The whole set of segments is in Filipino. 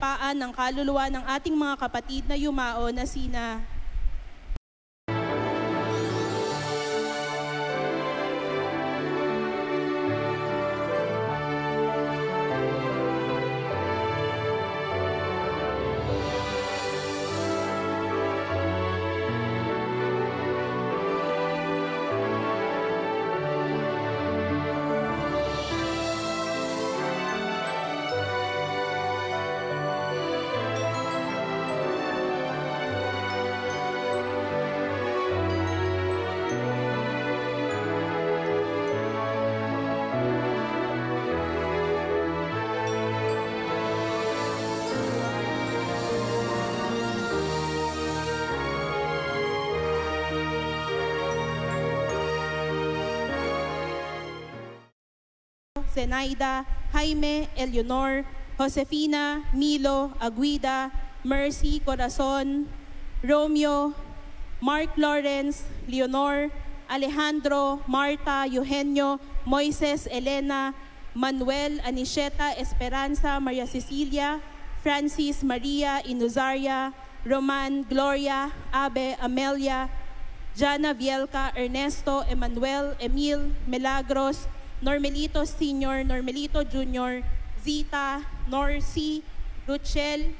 paan ng kaluluwa ng ating mga kapatid na yumao na sina Zenaida, Jaime, Eleonor, Josefina, Milo, Aguida, Mercy, Corazon, Romeo, Mark Lawrence, Leonor, Alejandro, Marta, Eugenio, Moises, Elena, Manuel, Anisheta, Esperanza, Maria Cecilia, Francis, Maria, Inuzaria, Roman, Gloria, Abe, Amelia, Jana Vielca, Ernesto, Emmanuel, Emil, Milagros, Normelito Sr., Normelito Jr., Zita, Norcy, Ruchel,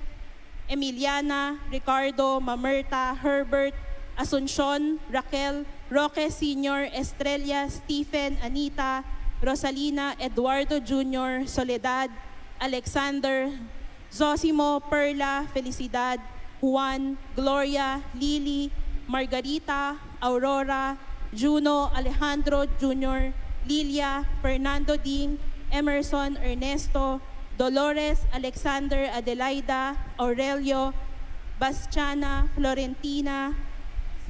Emiliana, Ricardo, Mamerta, Herbert, Asuncion, Raquel, Roque Sr., Estrella, Stephen, Anita, Rosalina, Eduardo Jr., Soledad, Alexander, Zosimo, Perla, Felicidad, Juan, Gloria, Lily, Margarita, Aurora, Juno, Alejandro Jr., Lilia, Fernando Ding, Emerson, Ernesto, Dolores, Alexander, Adelaida, Aurelio, Bastiana, Florentina,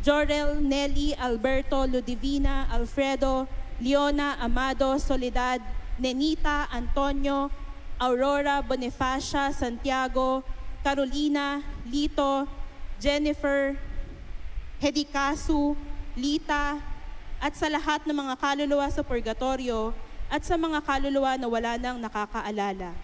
Jorel, Nelly, Alberto, Ludivina, Alfredo, Leona, Amado, Soledad, Nenita, Antonio, Aurora, Bonifacia, Santiago, Carolina, Lito, Jennifer, Hedikasu, Lita, at sa lahat ng mga kaluluwa sa purgatorio at sa mga kaluluwa na wala nang nakakaalala.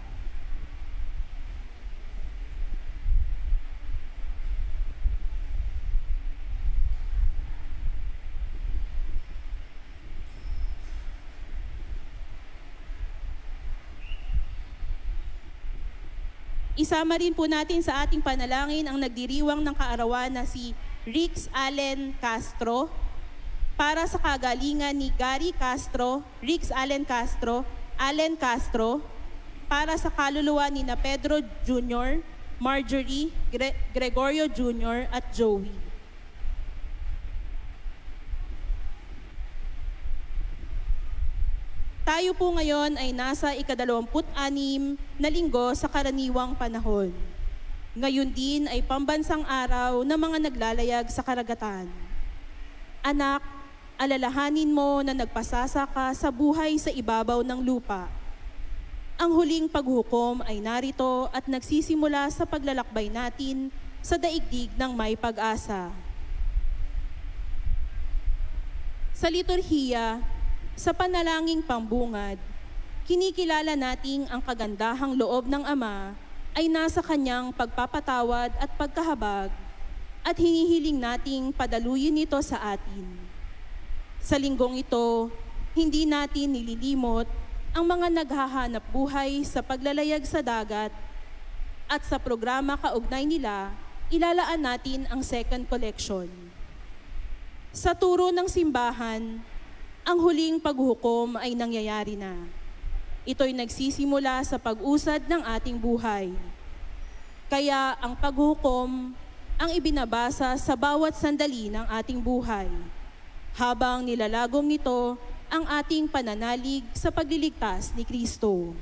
Isama rin po natin sa ating panalangin ang nagdiriwang ng kaarawan na si Rix Allen Castro, para sa kagalingan ni Gary Castro, Rix Allen Castro, Allen Castro, para sa kaluluwa ni na Pedro Jr., Marjorie, Gregorio Jr. at Joey. Tayo po ngayon ay nasa ika-26 na linggo sa karaniwang panahon. Ngayon din ay pambansang araw ng mga naglalayag sa karagatan. Anak, alalahanin mo na nagpasasa ka sa buhay sa ibabaw ng lupa. Ang huling paghukom ay narito at nagsisimula sa paglalakbay natin sa daigdig ng may pag-asa. Sa liturhiya, sa panalangin pambungad, kinikilala nating ang kagandahang loob ng Ama ay nasa kanyang pagpapatawad at pagkahabag at hinihiling nating padaluyin ito sa atin. Sa linggong ito, hindi natin nililimot ang mga naghahanap buhay sa paglalayag sa dagat at sa programa kaugnay nila, ilalaan natin ang second collection. Sa turo ng simbahan, ang huling paghukom ay nangyayari na. Ito'y nagsisimula sa pag-usad ng ating buhay. Kaya ang paghukom ang ibinabasa sa bawat sandali ng ating buhay, habang nilalagom nito ang ating pananalig sa pagliligtas ni Kristo.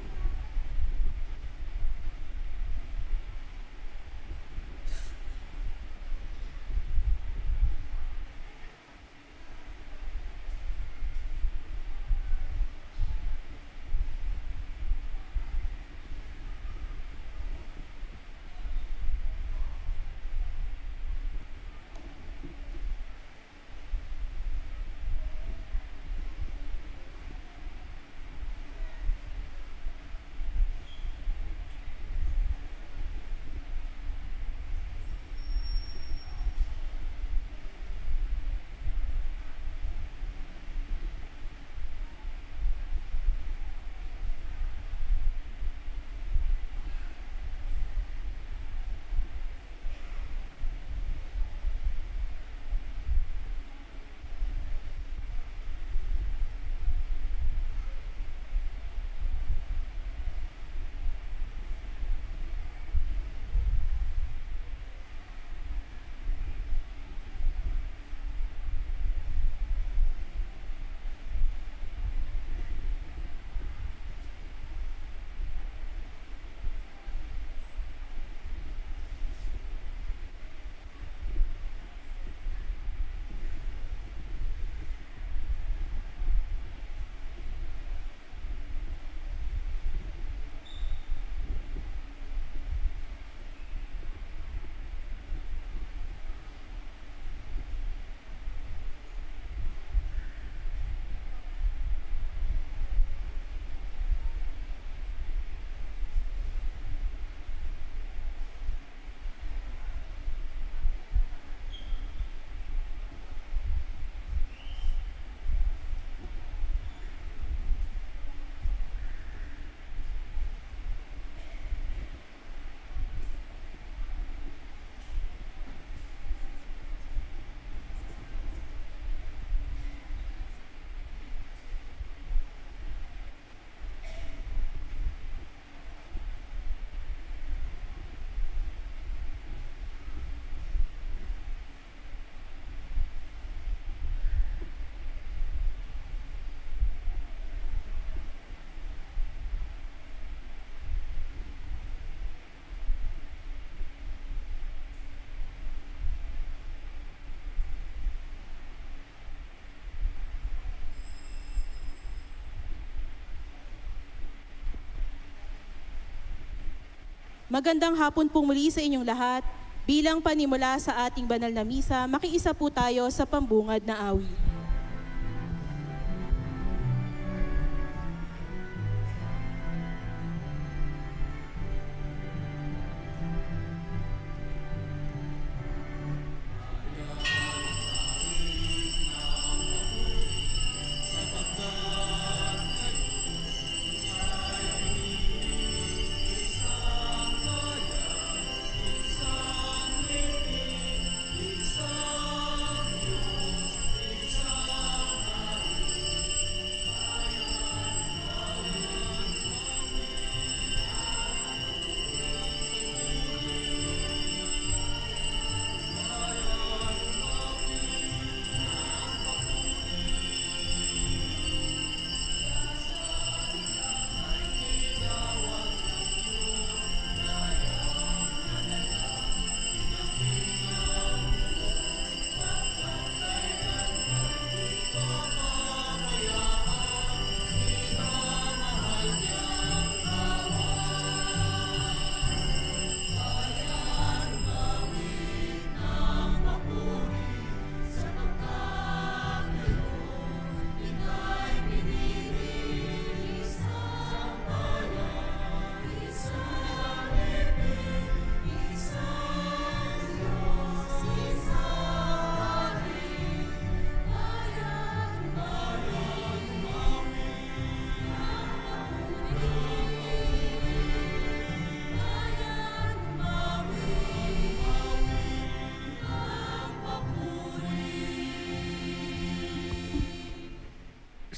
Magandang hapon po muli sa inyong lahat. Bilang panimula sa ating banal na misa, makiisa po tayo sa pambungad na awit.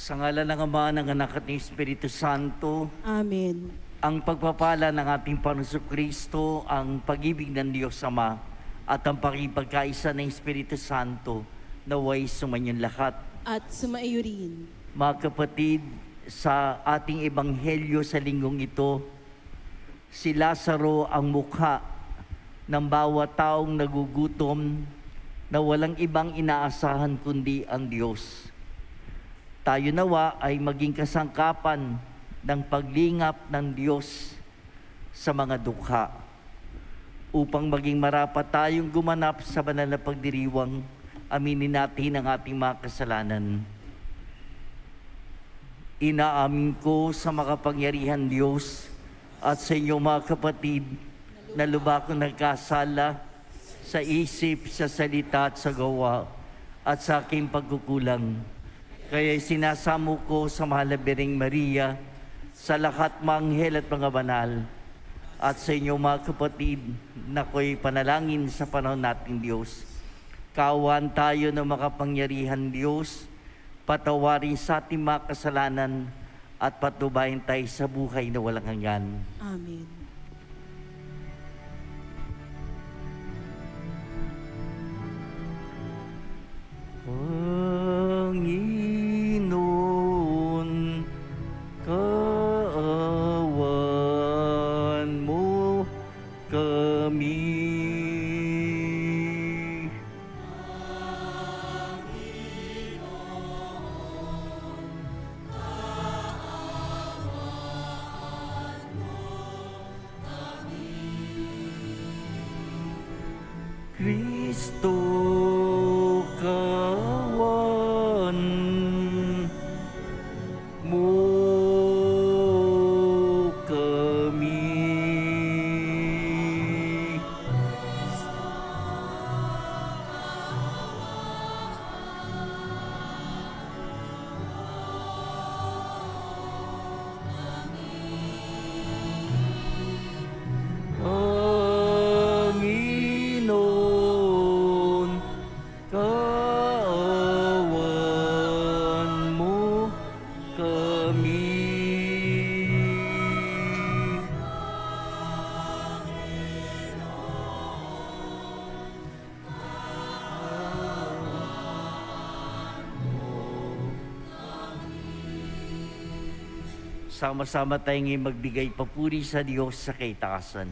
Sa ngalan ng Ama, ng Anak at ng Espiritu Santo, Amen. ang pagpapala ng ating Panginoong Kristo, ang pag-ibig ng Diyos Ama, at ang pakipagkaisa ng Espiritu Santo, naway sumanyong lahat. At sumaiyo rin. Mga kapatid, sa ating ebanghelyo sa linggong ito, si Lazaro ang mukha ng bawat taong nagugutom na walang ibang inaasahan kundi ang Diyos. Tayo nawa ay maging kasangkapan ng paglingap ng Diyos sa mga dukha upang maging marapat tayong gumanap sa banal na pagdiriwang, aminin natin ang ating mga kasalanan. Inaamin ko sa makapangyarihan Diyos at sa inyo mga kapatid na lubha kong nagkasala sa isip, sa salita at sa gawa at sa aking pagkukulang. Kaya sinasamo ko sa mahal na Birheng Maria, sa lahat mga anghel at mga banal, at sa inyo mga kapatid na ko'y panalangin sa panahon nating Diyos. Kaawaan tayo ng makapangyarihan Diyos, patawarin sa ating mga kasalanan, at patubayan tayo sa buhay na walang hanggan. Amen. Panginoon, kaawan mo kami. Kristo, kawan mo kami. Panginoon, kaawan mo kami. Sama-sama tayong magbigay papuri sa Diyos sa kaitaasan.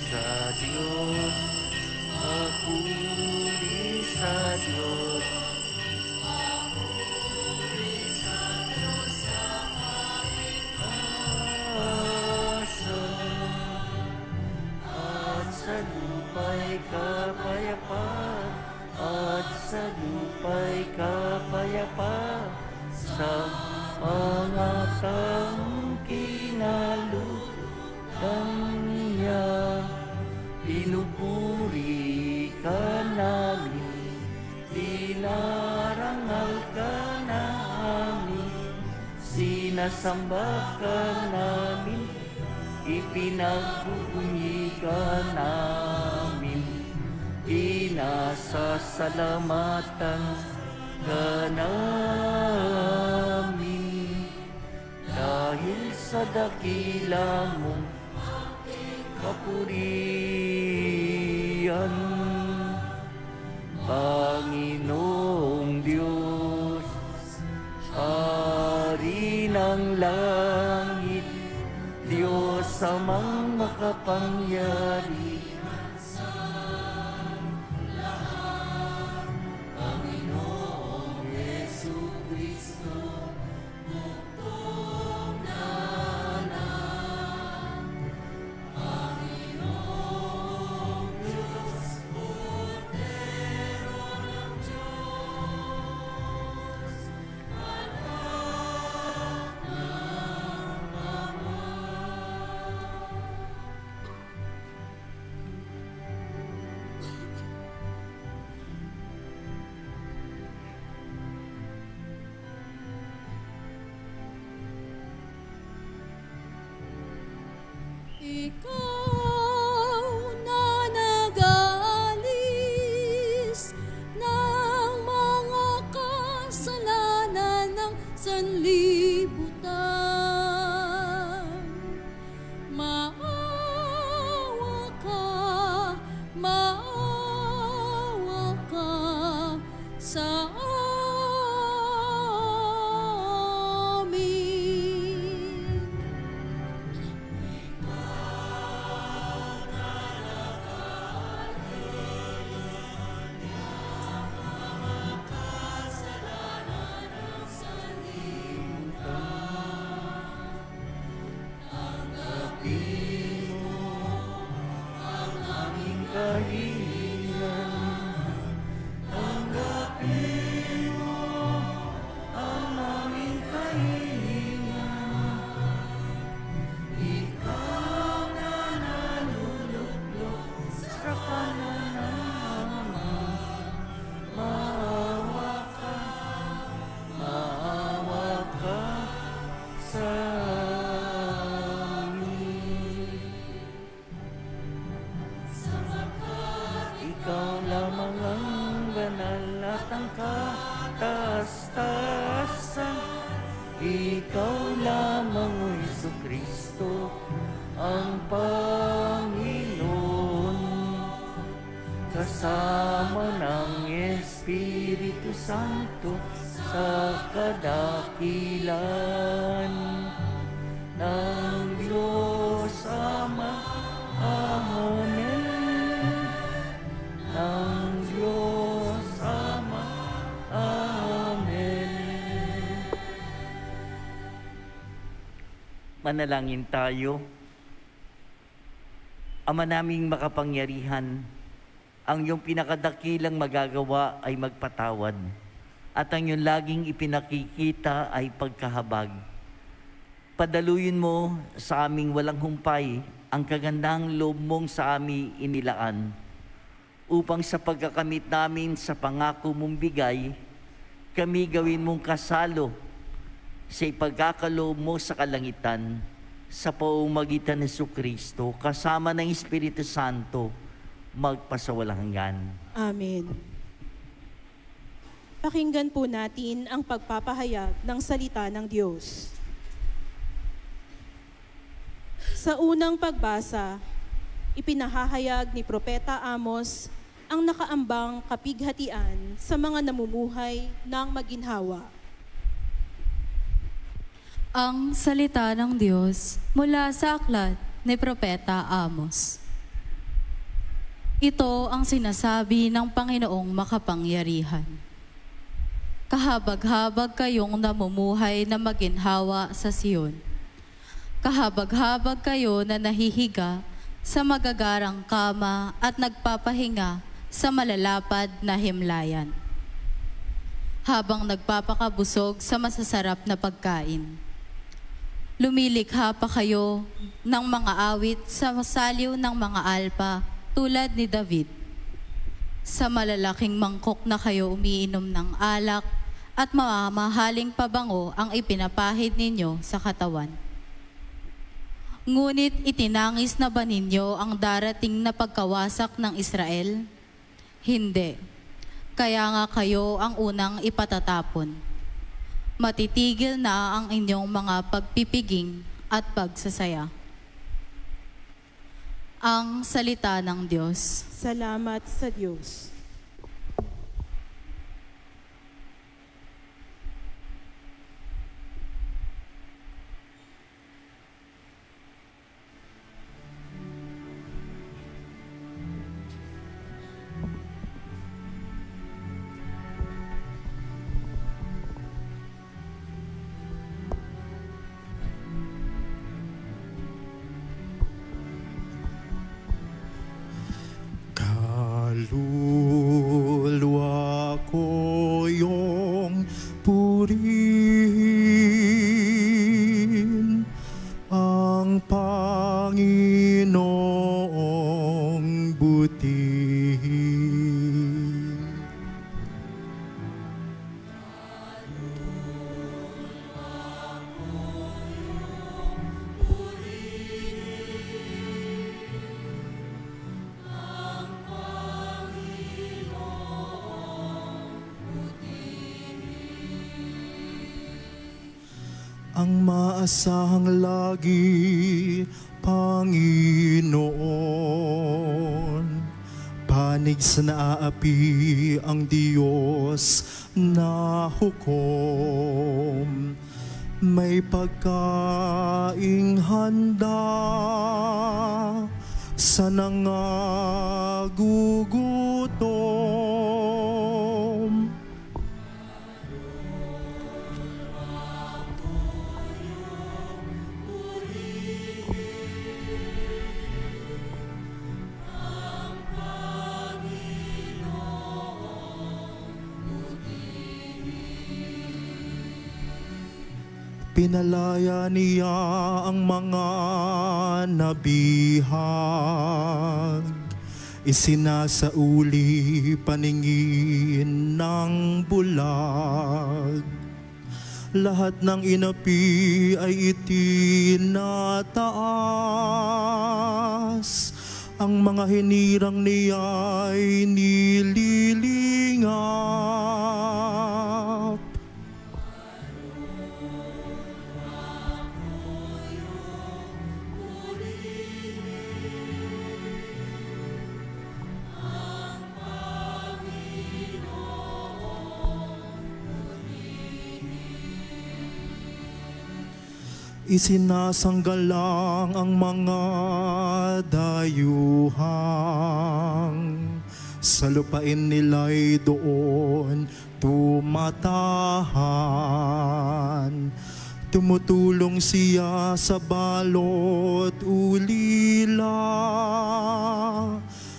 Sa Diyos, papuri sa Diyos, kapayapa sa mga taong kinalutan niya. Pinupuri ka namin, dinarangal ka namin, sinasamba ka namin, ipinagbubunyi ka namin, inasasalamatan ka namin, dahil sa dakila mong kapurihan, Panginoong Diyos, Hari ng langit, Diyos amang makapangyarihan. Ikaw na nag-aalis ng mga kasalanan ng sanlibutan. Maawa ka sa Ikaw lamang, O Jesucristo, ang Panginoon, kasama ng Espiritu Santo sa kadakilan ng Diyos Ama. Amen. Ng Diyos Ama. Amen. Manalangin tayo. Ama naming makapangyarihan, ang iyong pinakadakilang magagawa ay magpatawad, at ang iyong laging ipinakikita ay pagkahabag. Padaluyin mo sa aming walang humpay ang kagandahang loob mong sa aming inilaan, upang sa pagkakamit namin sa pangako mong bigay, kami gawin mong kasalo sa ipagkakaloob mo sa kalangitan, sa pamamagitan ni Jesucristo, kasama ng Espiritu Santo, magpasawalang hanggan. Amen. Pakinggan po natin ang pagpapahayag ng salita ng Diyos. Sa unang pagbasa, ipinahahayag ni Propeta Amos ang nakaambang kapighatian sa mga namumuhay ng maginhawa. Ang salita ng Diyos mula sa aklat ni Propeta Amos. Ito ang sinasabi ng Panginoong makapangyarihan. Kahabag-habag kayong namumuhay na maginhawa sa Siyon. Kahabag-habag kayo na nahihiga sa magagarang kama at nagpapahinga sa malalapad na himlayan. habang nagpapakabusog sa masasarap na pagkain. Lumilikha pa kayo ng mga awit sa saliw ng mga alpa tulad ni David. Sa malalaking mangkok na kayo umiinom ng alak at mamahaling pabango ang ipinapahid ninyo sa katawan. Ngunit itinangis na ba ninyo ang darating na pagkawasak ng Israel? Hindi. Kaya nga kayo ang unang ipatatapon. Matitigil na ang inyong mga pagpipiging at pagsasaya. Ang salita ng Diyos. Salamat sa Diyos. Kaluluwa ko iyong purihin, ang Panginoong butihin. Ang maasahang lagi, Panginoon, panig sa naaapi ang Diyos na hukom. May pagkaing handa sa nangagugutom. Pinalaya niya ang mga nabihag, isinasauli paningin ng bulag. Lahat ng inapi ay itinataas, ang mga hinirang niya ay nililingap. Isinasanggalang ang mga dayuhang, sa lupain nila'y doon tumatahan. Tumutulong siya sa balot ulila,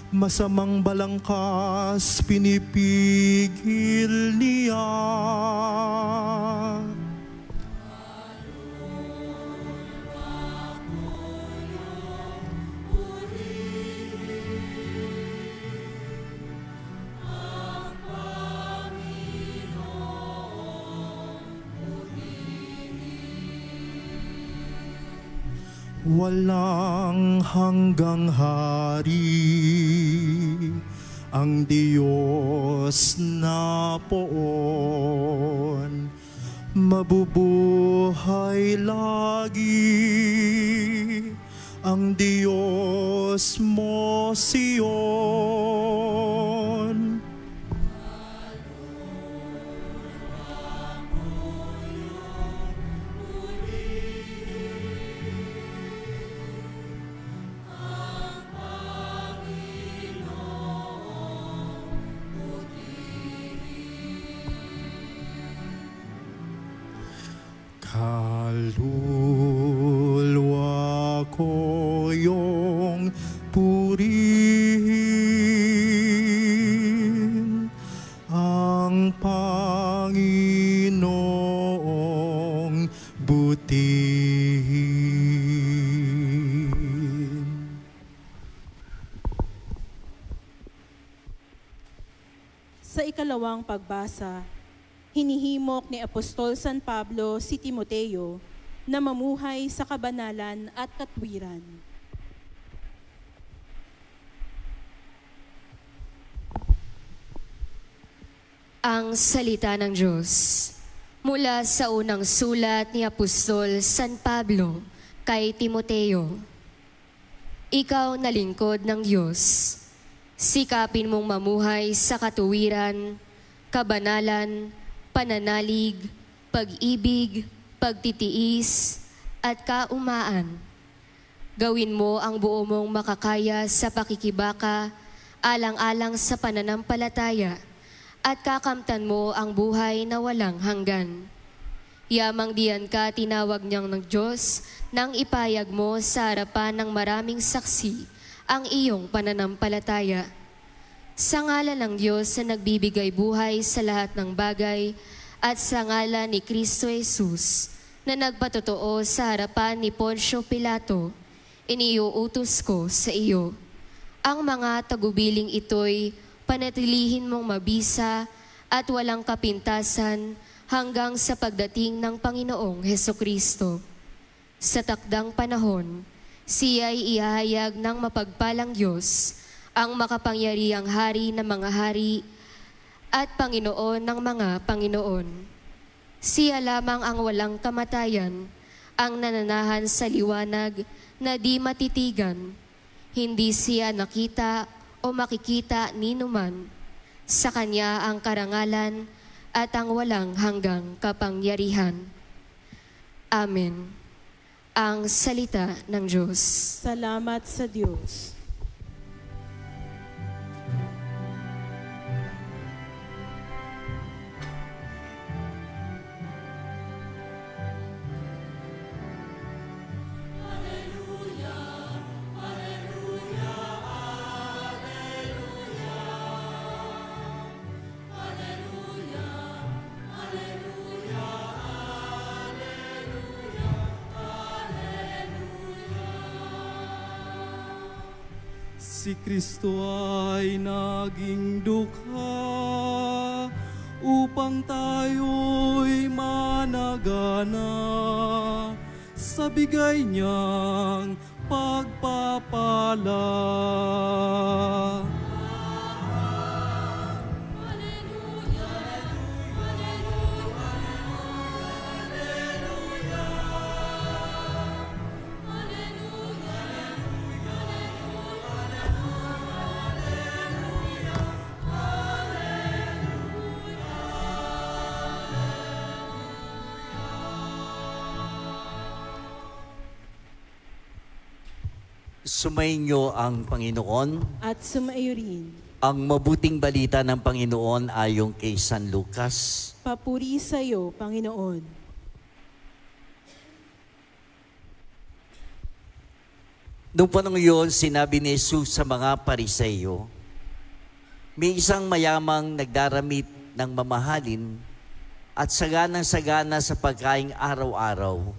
masamang balangkas pinipigil niya. Walang hanggang hari ang Diyos na poon, mabubuhay lagi ang Diyos mo, Sion. Kaluluwa ko iyong purihin, ang Panginoong pangalawang pagbasa, hinihimok ni Apostol San Pablo si Timoteo na mamuhay sa kabanalan at katwiran. Ang salita ng Diyos mula sa unang sulat ni Apostol San Pablo kay Timoteo. Ikaw na lingkod ng Diyos, sikapin mong mamuhay sa katuwiran, kabanalan, pananalig, pag-ibig, pagtitiis, at kaumaan. Gawin mo ang buo mong makakaya sa pakikibaka, alang-alang sa pananampalataya, at kakamtan mo ang buhay na walang hanggan. Yamang diyan ka tinawag niyang ng Diyos nang ipayag mo sa harapan ng maraming saksi ang iyong pananampalataya. Sa ngalan ng Diyos na nagbibigay buhay sa lahat ng bagay at sa ngalan ni Kristo Jesus na nagpatotoo sa harapan ni Poncio Pilato, iniuutos ko sa iyo. Ang mga tagubiling ito'y panatilihin mong mabisa at walang kapintasan hanggang sa pagdating ng Panginoong Hesukristo. Sa takdang panahon, siya'y ihahayag ng mapagpalang Diyos, ang makapangyarihang hari ng mga hari at Panginoon ng mga Panginoon. Siya lamang ang walang kamatayan, ang nananahan sa liwanag na di matitigan. Hindi siya nakita o makikita ni numan. Sa Kanya ang karangalan at ang walang hanggang kapangyarihan. Amen. Ang salita ng Diyos. Salamat sa Diyos. Si Kristo ay naging dukha upang tayo'y managana sa bigay niyang pagpapala. Sumainyo ang Panginoon. At sumaiyo rin. Ang mabuting balita ng Panginoon ayon kay San Lucas. Papuri sa iyo, Panginoon. Noong panahon yun, sinabi ni Jesus sa mga Pariseyo, may isang mayamang nagdaramit ng mamahalin at saganang-sagana sa pagkaing araw-araw.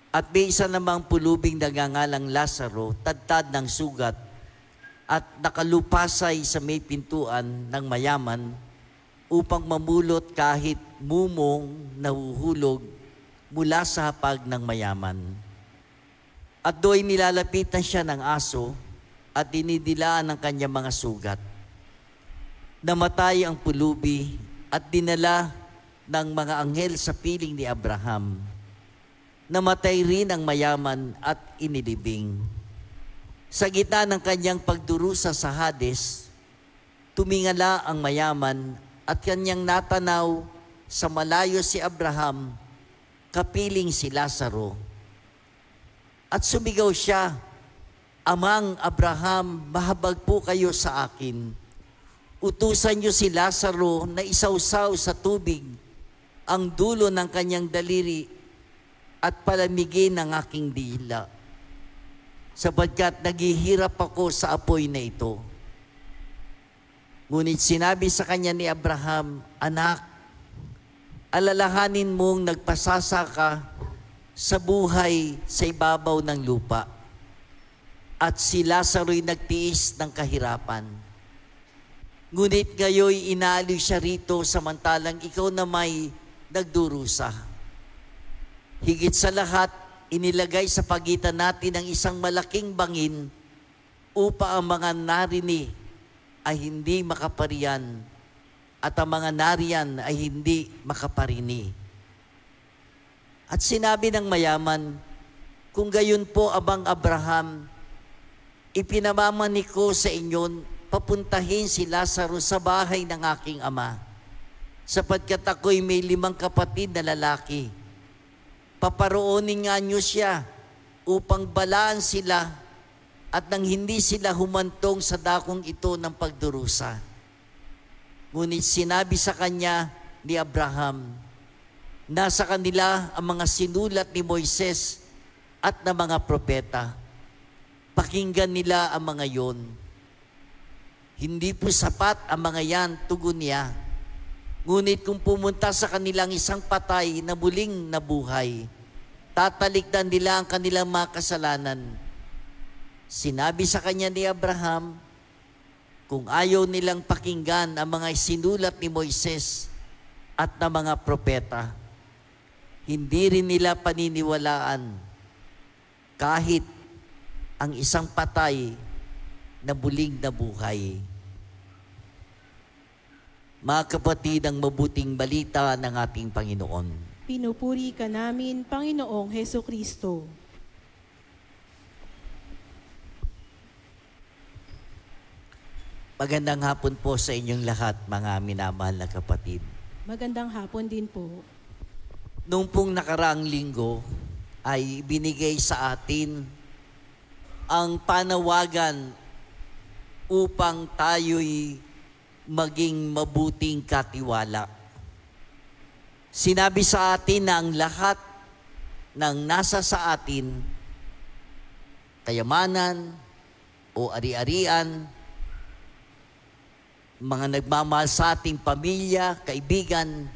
At may isa namang pulubing nagangalang Lazaro, tadtad ng sugat, at nakalupasay sa may pintuan ng mayaman upang mamulot kahit mumong nahuhulog mula sa hapag ng mayaman. At do'y nilalapitan siya ng aso at dinidilaan ng kanyang mga sugat. Namatay ang pulubi at dinala ng mga anghel sa piling ni Abraham. Namatay rin ang mayaman at inilibing. Sa gitna ng kanyang pagdurusa sa Hades, tumingala ang mayaman at kanyang natanaw sa malayo si Abraham, kapiling si Lazaro. At sumigaw siya, Amang Abraham, mahabag po kayo sa akin. Utusan niyo si Lazaro na isawsaw sa tubig ang dulo ng kanyang daliri at palamigin ang aking dila, sapagkat naghihirap ako sa apoy na ito. Ngunit sinabi sa kanya ni Abraham, Anak, alalahanin mong nagpasasa ka sa buhay sa ibabaw ng lupa, at si Lazaro'y nagtiis ng kahirapan. Ngunit ngayoy inaaliw siya rito samantalang ikaw na may nagdurusa. Higit sa lahat, inilagay sa pagitan natin ang isang malaking bangin upang ang mga narini ay hindi makaparian at ang mga nariyan ay hindi makaparini. At sinabi ng mayaman, kung gayon po abang Abraham, ipinamamani ko sa inyo, papuntahin si Lazaro sa bahay ng aking ama, sapagkat ako'y may 5 kapatid na lalaki. Paparoonin nga niyo siya upang balaan sila at nang hindi sila humantong sa dakong ito ng pagdurusa. Ngunit sinabi sa kanya ni Abraham, nasa kanila ang mga sinulat ni Moises at ng mga propeta. Pakinggan nila ang mga yon. Hindi po sapat ang mga yan, tugon niya. Ngunit kung pumunta sa kanilang isang patay na muling nabuhay, tatalikdan nila ang kanilang mga kasalanan. Sinabi sa kanya ni Abraham, kung ayaw nilang pakinggan ang mga sinulat ni Moises at ng mga propeta, hindi rin nila paniniwalaan kahit ang isang patay na muling nabuhay. Mga kapatid, ang mabuting balita ng ating Panginoon. Pinupuri ka namin, Panginoong Heso Kristo. Magandang hapon po sa inyong lahat, mga minamahal na kapatid. Magandang hapon din po. Noong pong nakaraang linggo ay binigay sa atin ang panawagan upang tayo'y maging mabuting katiwala. Sinabi sa atin na ang lahat ng nasa sa atin, kayamanan o ari-arian, mga nagmamahal sa ating pamilya, kaibigan,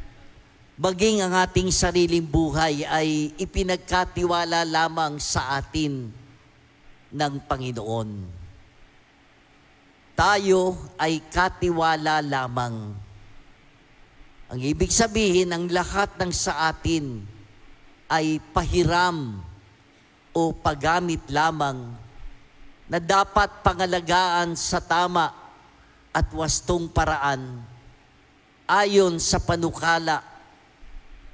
maging ang ating sariling buhay ay ipinagkatiwala lamang sa atin ng Panginoon. Tayo ay katiwala lamang. Ang ibig sabihin, ang lahat ng sa atin ay pahiram o paggamit lamang na dapat pangalagaan sa tama at wastong paraan ayon sa panukala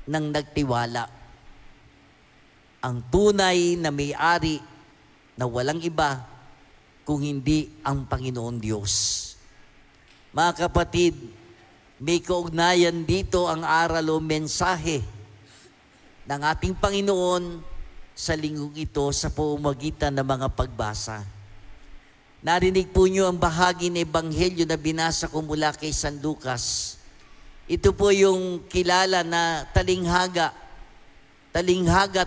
ng nagtiwala. Ang tunay na may-ari na walang iba kung hindi ang Panginoon Diyos. Mga kapatid, may kaugnayan dito ang aral o mensahe ng ating Panginoon sa linggong ito sa pamamagitan ng mga pagbasa. Narinig po niyo ang bahagi ng Ebanghelyo na binasa ko mula kay San Lucas. Ito po yung kilala na talinghaga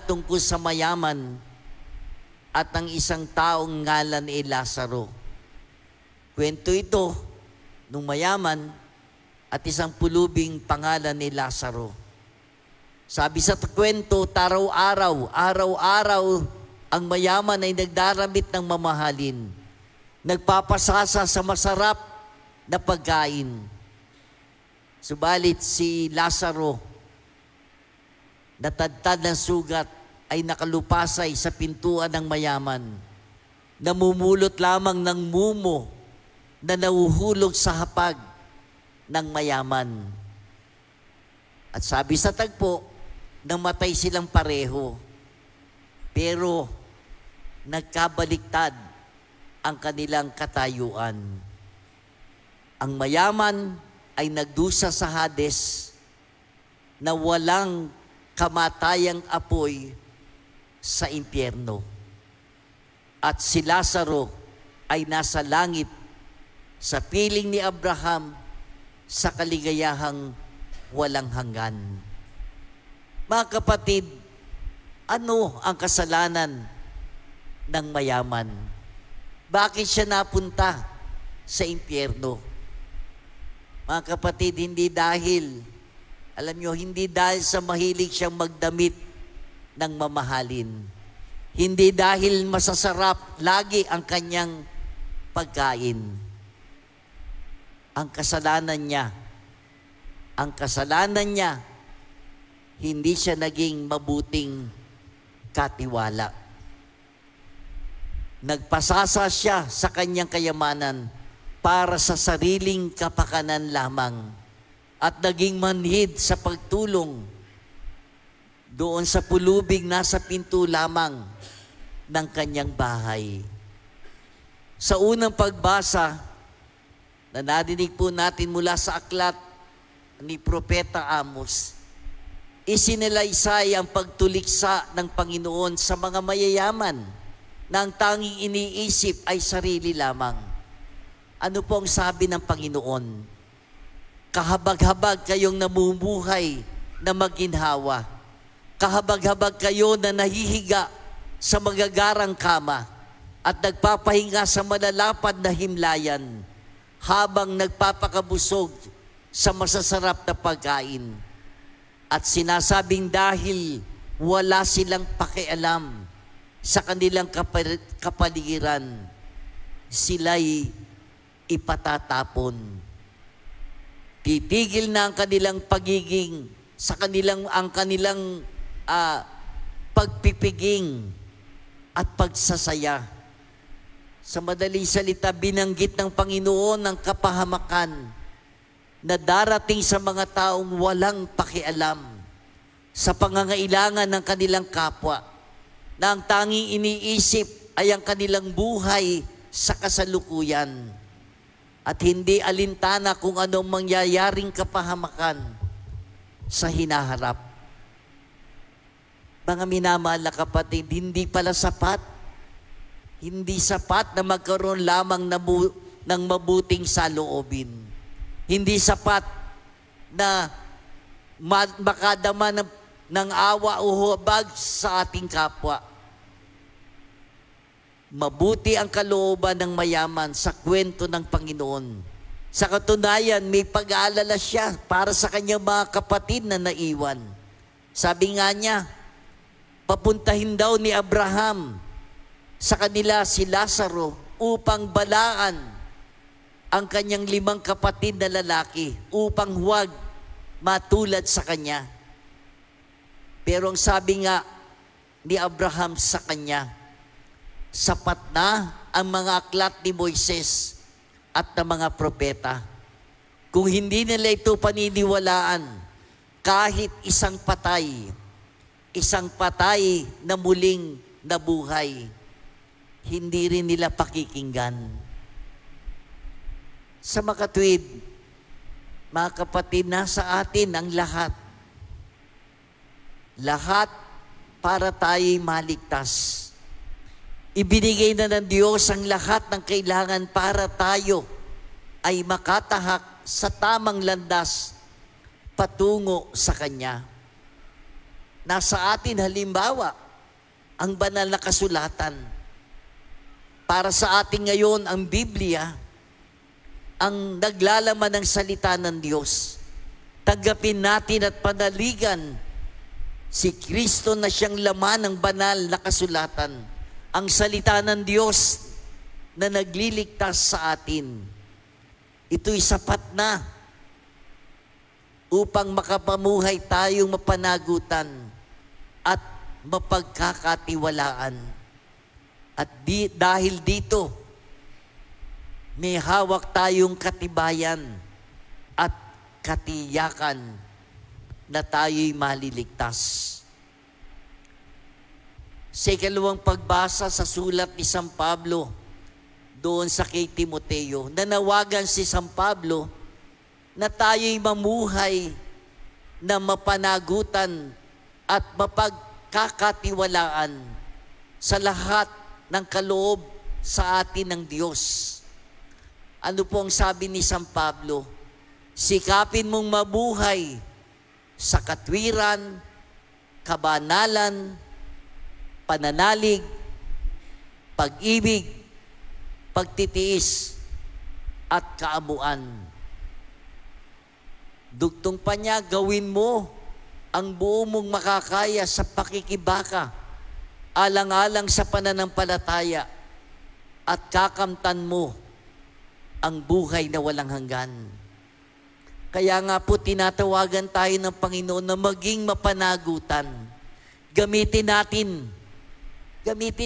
tungkol sa mayaman at ang isang taong ngalan ni Lazaro. Kwento ito nung mayaman at isang pulubing pangalan ni Lazaro. Sabi sa kwento, araw-araw ang mayaman ay nagdaramit ng mamahalin, nagpapasasa sa masarap na pagkain. Subalit si Lazaro, natadtad ng sugat, ay nakalupasay sa pintuan ng mayaman. Namumulot lamang ng mumo na nahuhulog sa hapag ng mayaman. At sabi sa tagpo, namatay silang pareho. Pero nagkabaliktad ang kanilang katayuan. Ang mayaman ay nagdusa sa Hades na walang kamatayang apoy sa impyerno. At si Lazaro ay nasa langit sa piling ni Abraham sa kaligayahang walang hanggan. Mga kapatid, ano ang kasalanan ng mayaman? Bakit siya napunta sa impyerno? Mga kapatid, hindi dahil sa mahilig siyang magdamit ng mamahalin. Hindi dahil masasarap lagi ang kanyang pagkain. ang kasalanan niya. Ang kasalanan niya, hindi siya naging mabuting katiwala. Nagpasasa siya sa kanyang kayamanan para sa sariling kapakanan lamang at naging manhid sa pagtulong doon sa pulubing nasa pinto lamang ng kanyang bahay. Sa unang pagbasa na nadinig po natin mula sa aklat ni Propeta Amos, isinalaysay ang pagtuliksa ng Panginoon sa mga mayayaman na ang tanging iniisip ay sarili lamang. Ano po ang sabi ng Panginoon? Kahabag-habag kayong namumuhay na maginhawa. Kahabag-habag kayo na nahihiga sa magagarang kama at nagpapahinga sa malalapad na himlayan habang nagpapakabusog sa masasarap na pagkain. At sinasabing dahil wala silang pakialam sa kanilang kapaligiran, sila'y ipatatapon. Titigil na ang kanilang pagiging ang kanilang pagpipiging at pagsasaya. Sa madaling salita, binanggit ng Panginoon ang kapahamakan na darating sa mga taong walang pakialam sa pangangailangan ng kanilang kapwa, na ang tanging iniisip ay ang kanilang buhay sa kasalukuyan at hindi alintana kung anong mangyayaring kapahamakan sa hinaharap. Mga minamahal na kapatid, hindi pala sapat. Hindi sapat na magkaroon lamang ng mabuting saloobin. Hindi sapat na makadama ng awa o hubag sa ating kapwa. Mabuti ang kalooban ng mayaman sa kwento ng Panginoon. Sa katunayan, may pag-aalala siya para sa kanyang mga kapatid na naiwan. Sabi nga niya, papuntahin daw ni Abraham sa kanila si Lazaro upang balaan ang kanyang 5 kapatid na lalaki upang huwag matulad sa kanya. Pero ang sabi nga ni Abraham sa kanya, sapat na ang mga aklat ni Moises at ng mga propeta. Kung hindi nila ito paniniwalaan, kahit isang patay na muling nabuhay, hindi rin nila pakikinggan. Sa makatwid, mga kapatid, nasa atin ang lahat. Lahat para tayo'y maligtas. Ibinigay na ng Diyos ang lahat ng kailangan para tayo ay makatahak sa tamang landas patungo sa Kanya. Nasa atin halimbawa ang banal na kasulatan. Para sa atin ngayon ang Biblia, ang naglalaman ng salita ng Diyos. Tanggapin natin at panaligan si Kristo na siyang laman ng banal na kasulatan. Ang salita ng Diyos na nagliligtas sa atin. Ito'y sapat na upang makapamuhay tayong mapanagutan at mapagkakatiwalaan. At dahil dito, may hawak tayong katibayan at katiyakan na tayo'y maliligtas. Sa ikalawang pagbasa sa sulat ni San Pablo doon sa kay Timoteo, nanawagan si San Pablo na tayo'y mamuhay na mapanagutan at mapagkakatiwalaan sa lahat ng kaloob sa atin ng Diyos. Ano po ang sabi ni San Pablo? Sikapin mong mabuhay sa katwiran, kabanalan, pananalig, pag-ibig, pagtitiis, at kaamuan. Dugtong pa niya, gawin mo ang buo mong makakaya sa pakikibaka, alang-alang sa pananampalataya, at kakamtan mo ang buhay na walang hanggan. Kaya nga po tinatawagan tayo ng Panginoon na maging mapanagutan. Gamitin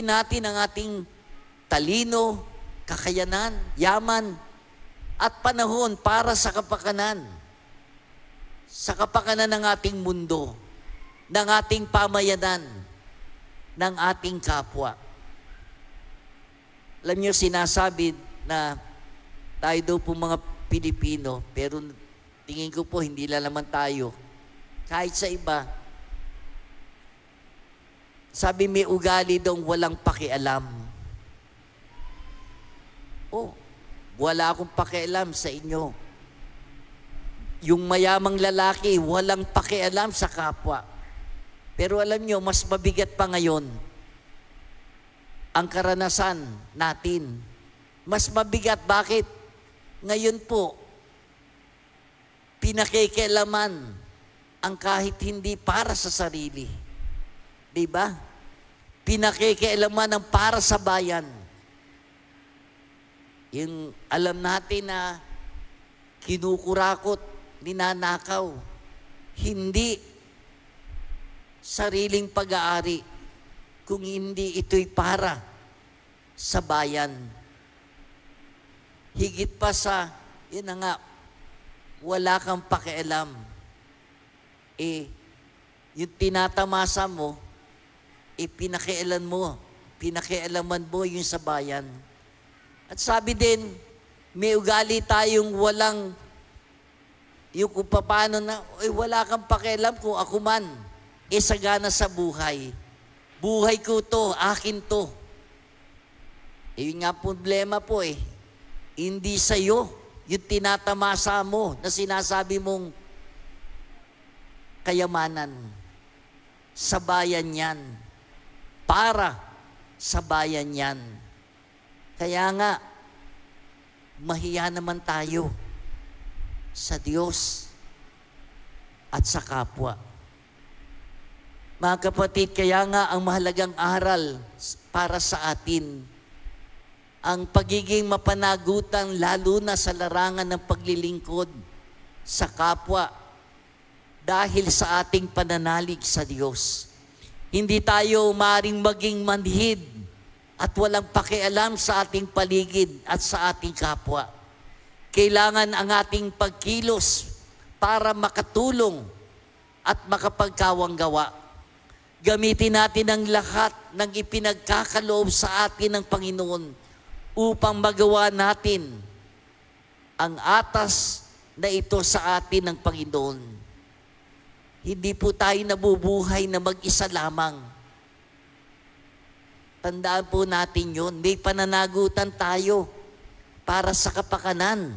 natin ang ating talino, kakayanan, yaman, at panahon para sa kapakanan. Sa kapakanan ng ating mundo, ng ating pamayanan, ng ating kapwa. Alam niyo, sinasabi na tayo daw po mga Pilipino, pero tingin ko po hindi lang naman tayo. Kahit sa iba, sabi may ugali daw walang pakialam. Wala akong pakialam sa inyo. Yung mayamang lalaki, walang pakialam sa kapwa. Pero alam nyo, mas mabigat pa ngayon ang karanasan natin. Mas mabigat. Bakit? Ngayon po, pinakikialaman ang kahit hindi para sa sarili. Diba? Pinakikialaman ang para sa bayan. Yung alam natin na kinukurakot, ninanakaw, hindi sariling pag-aari, kung hindi ito'y para sa bayan. Higit pa sa, yun na nga, wala kang pakialam. Yung tinatamasa mo, pinakialaman mo yung sa bayan. At sabi din, may ugali tayong walang, yung kung paano na, wala kang pakialam kung ako man, sagana sa buhay. Buhay ko to, akin to. Yun nga problema po hindi sa'yo yung tinatamasa mo na sinasabi mong kayamanan. Sa bayan yan. Para sa bayan yan. Kaya nga, mahiya naman tayo sa Diyos at sa kapwa. Mga kapatid, kaya nga ang mahalagang aral para sa atin, ang pagiging mapanagutan lalo na sa larangan ng paglilingkod sa kapwa dahil sa ating pananalig sa Diyos. Hindi tayo maaaring maging manhid at walang pakialam sa ating paligid at sa ating kapwa. Kailangan ang ating pagkilos para makatulong at makapagkawang gawa. Gamitin natin ang lahat ng ipinagkakaloob sa atin ng Panginoon upang magawa natin ang atas na ito sa atin ng Panginoon. Hindi po tayo nabubuhay na mag-isa lamang. Tandaan po natin yun. May pananagutan tayo para sa kapakanan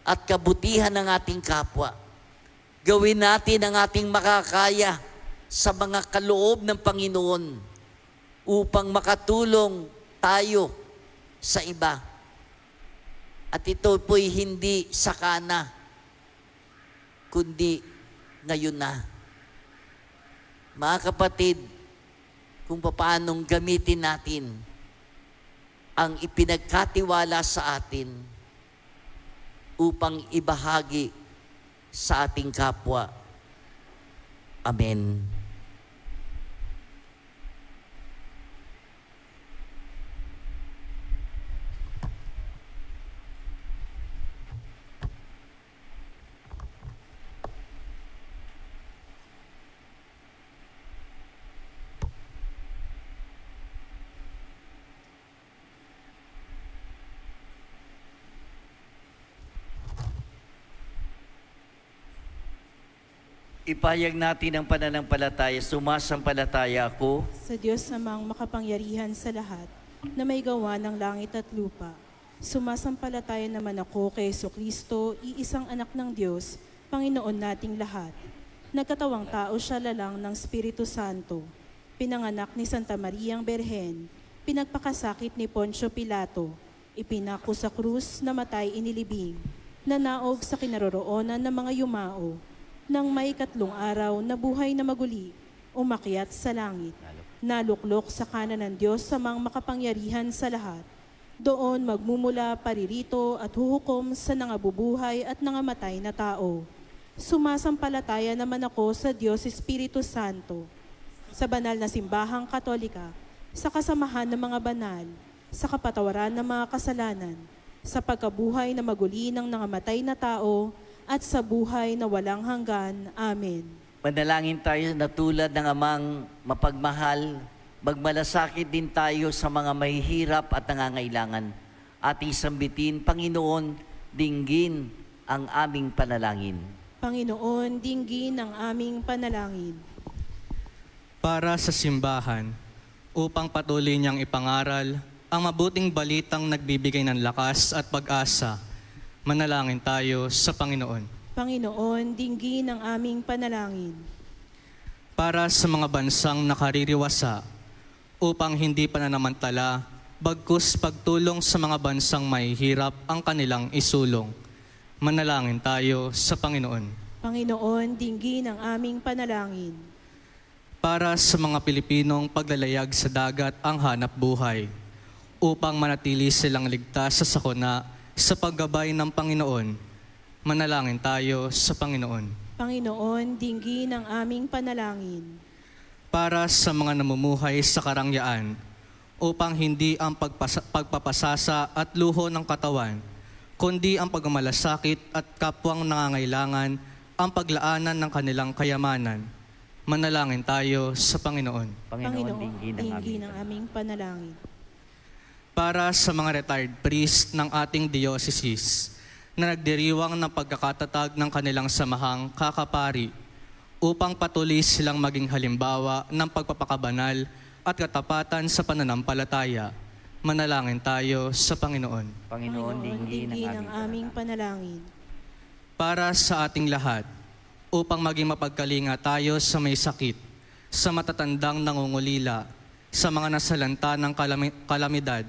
at kabutihan ng ating kapwa. Gawin natin ang ating makakaya sa mga kaloob ng Panginoon upang makatulong tayo sa iba. At ito po'y hindi sakana, kundi ngayon na. Mga kapatid, kung paanong gamitin natin ang ipinagkatiwala sa atin upang ibahagi sa ating kapwa. Amen. Ipahayag natin ang pananampalataya. Sumasampalataya ako Sa Diyos namang makapangyarihan sa lahat, na may gawa ng langit at lupa. Sumasampalataya naman ako kay Jesucristo, iisang anak ng Diyos, Panginoon nating lahat. Nagkatawang tao siya lalang ng Espiritu Santo. Pinanganak ni Santa Mariang Berhen. Pinagpakasakit ni Poncio Pilato. Ipinako sa krus, namatay inilibing. Nanaog sa kinaroroonan ng mga yumao. Nang may 3 araw na buhay na maguli, umakyat sa langit, naluklok sa kanan ng Diyos sa mga makapangyarihan sa lahat, Doon magmumula paririto at huhukom sa nangabubuhay at nangamatay na tao. Sumasampalataya naman ako sa Diyos Espiritu Santo, sa banal na simbahang Katolika, sa kasamahan ng mga banal, sa kapatawaran ng mga kasalanan, sa pagkabuhay na maguli ng nangamatay na tao, at sa buhay na walang hanggan. Amen. Manalangin tayo na tulad ng amang mapagmahal, magmalasakit din tayo sa mga mahihirap at nangangailangan. Ating sambitin, Panginoon, dinggin ang aming panalangin. Panginoon, dinggin ang aming panalangin. Para sa simbahan, upang patuloy niyang ipangaral ang mabuting balitang nagbibigay ng lakas at pag-asa, manalangin tayo sa Panginoon. Panginoon, dinggin ang aming panalangin. Para sa mga bansang nakaririwasa, upang hindi pananamantala, bagkus pagtulong sa mga bansang mahihirap ang kanilang isulong, manalangin tayo sa Panginoon. Panginoon, dinggin ang aming panalangin. Para sa mga Pilipinong paglalayag sa dagat ang hanap buhay, upang manatili silang ligtas sa sakuna sa paggabay ng Panginoon, manalangin tayo sa Panginoon. Panginoon, dinggin ang aming panalangin. Para sa mga namumuhay sa karangyaan, upang hindi ang pagpapasasa at luho ng katawan, kundi ang pagmamalasakit at kapwang nangangailangan ang paglaanan ng kanilang kayamanan, manalangin tayo sa Panginoon. Panginoon, dinggin ang aming panalangin. Para sa mga retired priest ng ating diocese na nagdiriwang ng pagkakatatag ng kanilang samahang kakapari, upang patuloy silang maging halimbawa ng pagpapakabanal at katapatan sa pananampalataya, manalangin tayo sa Panginoon. Panginoon, dinggin ang aming panalangin. Para sa ating lahat, upang maging mapagkalinga tayo sa may sakit, sa matatandang nangungulila, sa mga nasalanta ng kalamidad,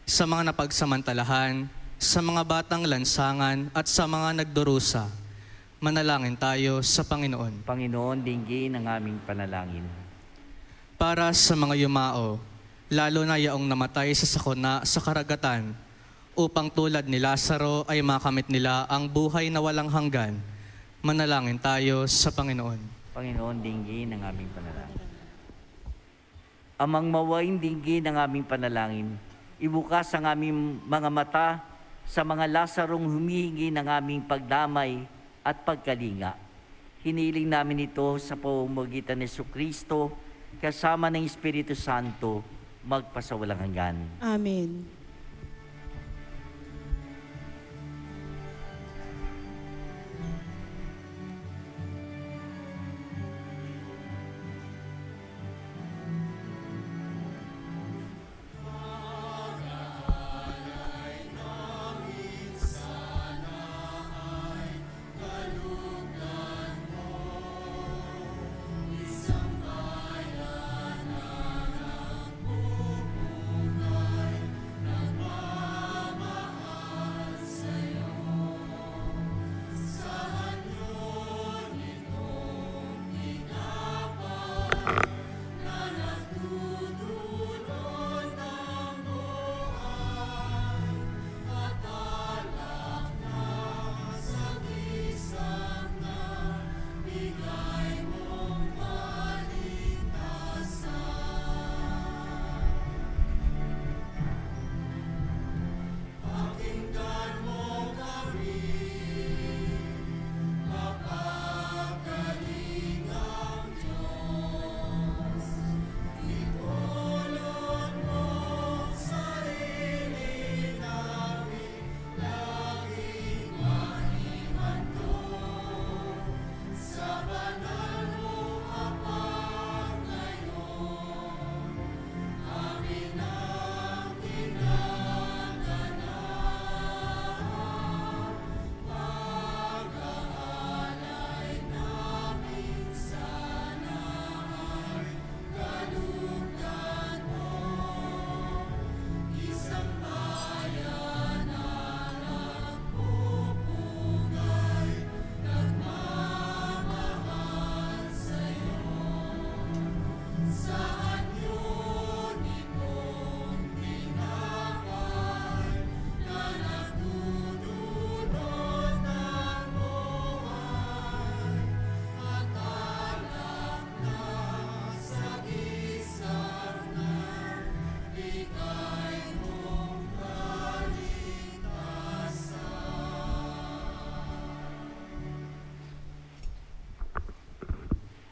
sa mga napagsamantalahan, sa mga batang lansangan at sa mga nagdurusa, manalangin tayo sa Panginoon. Panginoon, dinggin ang aming panalangin. Para sa mga yumao, lalo na yaong namatay sa sakuna sa karagatan, upang tulad ni Lazaro ay makamit nila ang buhay na walang hanggan, manalangin tayo sa Panginoon. Panginoon, dinggin ang aming panalangin. Amang mawain, dinggin ang aming panalangin. Ibukas ang aming mga mata sa mga Lazarong humihingi ng aming pagdamay at pagkalinga. Hiniling namin ito sa pamamagitan ni Jesucristo, kasama ng Espiritu Santo, magpasawalang hanggan. Amen.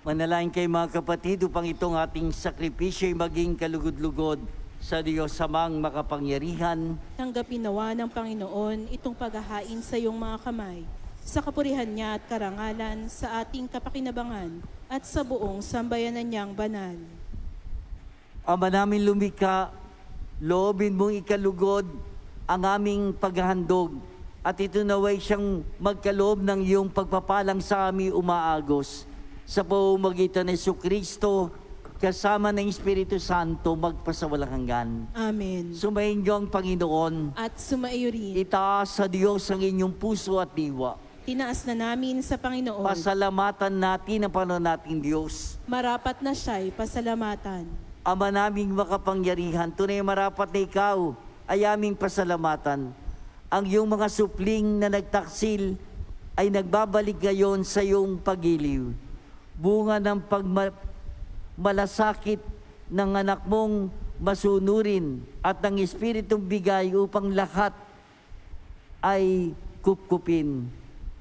Manalangin kayo mga kapatid upang itong ating sakripisyo ay maging kalugod-lugod sa Diyos Amang makapangyarihan. Tanggapin nawa ng Panginoon itong paghahain sa iyong mga kamay, sa kapurihan niya at karangalan, sa ating kapakinabangan at sa buong sambayanan niyang banal. Ama namin lumikha, loobin mong ikalugod ang aming paghahandog at ito naway siyang magkaloob ng iyong pagpapalang sa aming umaagos. Sa pamamagitan ng Jesucristo, kasama ng Espiritu Santo, magpasawalang hanggan. Amen. Sumayin niyo ang Panginoon. At sumaiyo rin. Itaas sa Diyos ang inyong puso at diwa. Tinaas na namin sa Panginoon. Pasalamatan natin ang Panginoon nating Diyos. Marapat na siya'y pasalamatan. Ama naming makapangyarihan, tunay marapat na ikaw ay aming pasalamatan. Ang iyong mga supling na nagtaksil ay nagbabalik ngayon sa iyong pagiliw. Bunga ng malasakit ng anak mong masunurin at ng Espiritong bigay upang lahat ay kupkupin.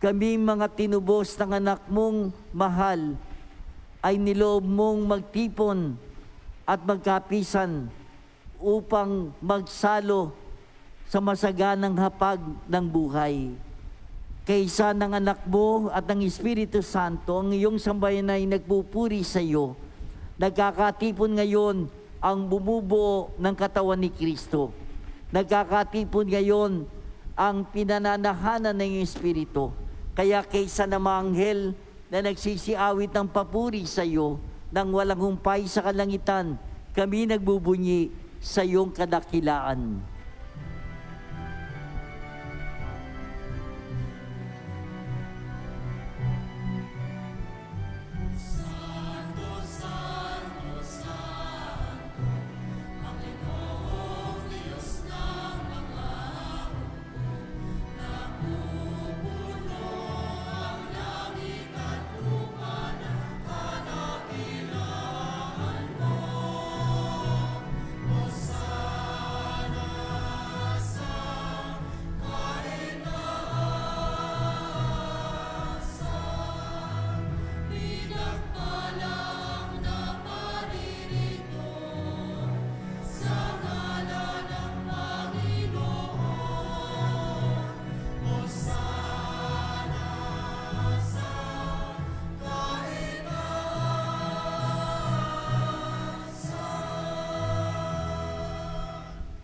Kami mga tinubos ng anak mong mahal ay niloob mong magtipon at magkapisan upang magsalo sa masaganang hapag ng buhay. Kaysa ng anak mo at ng Espiritu Santo, ang iyong sambayan ay nagpupuri sa iyo. Nagkakatipon ngayon ang bumubuo ng katawan ni Kristo. Nagkakatipon ngayon ang pinananahanan ng iyong Espiritu. Kaya kaysa ng mga anghel na nagsisiawit ng papuri sa iyo, nang walang humpay sa kalangitan, kami nagbubunyi sa iyong kadakilaan.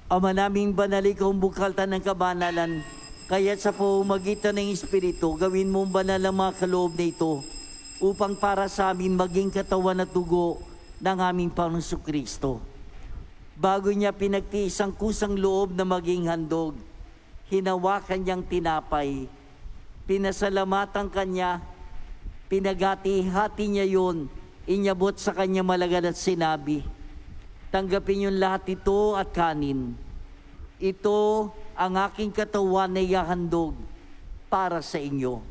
Ama naming banal, ikaw ang bukaltan ng kabanalan, kaya sa pamamagitan ng Espiritu, gawin mo banal ang mga kaloob na ito, upang para sa amin maging katawan at dugo ng aming Panginoong Kristo. Bago niya pinagtiis ang kusang loob na maging handog, hinawakan niyang tinapay, pinasalamatan kanya, pinagati-hati niya yun, inyabot sa kanya malagad at sinabi, tanggapin yung lahat ito at kanin. Ito ang aking katawan na ihahandog para sa inyo.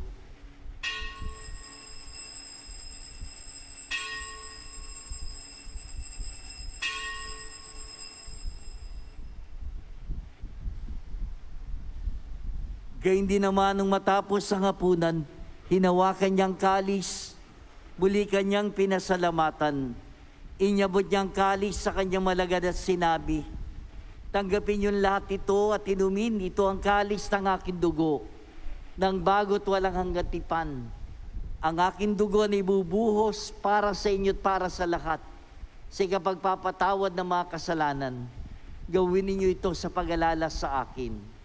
Gayun din naman nung matapos ang hapunan, hinawakan niyang kalis, muli kanyang pinasalamatan. Inyabot niyang kalis sa kanyang malagad at sinabi, tanggapin yung lahat ito at inumin, ito ang kalis ng aking dugo, ng bago't walang hanggang tipan. Ang aking dugo na ibubuhos para sa inyo at para sa lahat, sa ikapagpapatawad ng mga kasalanan. Gawin ninyo ito sa pag-alala sa akin.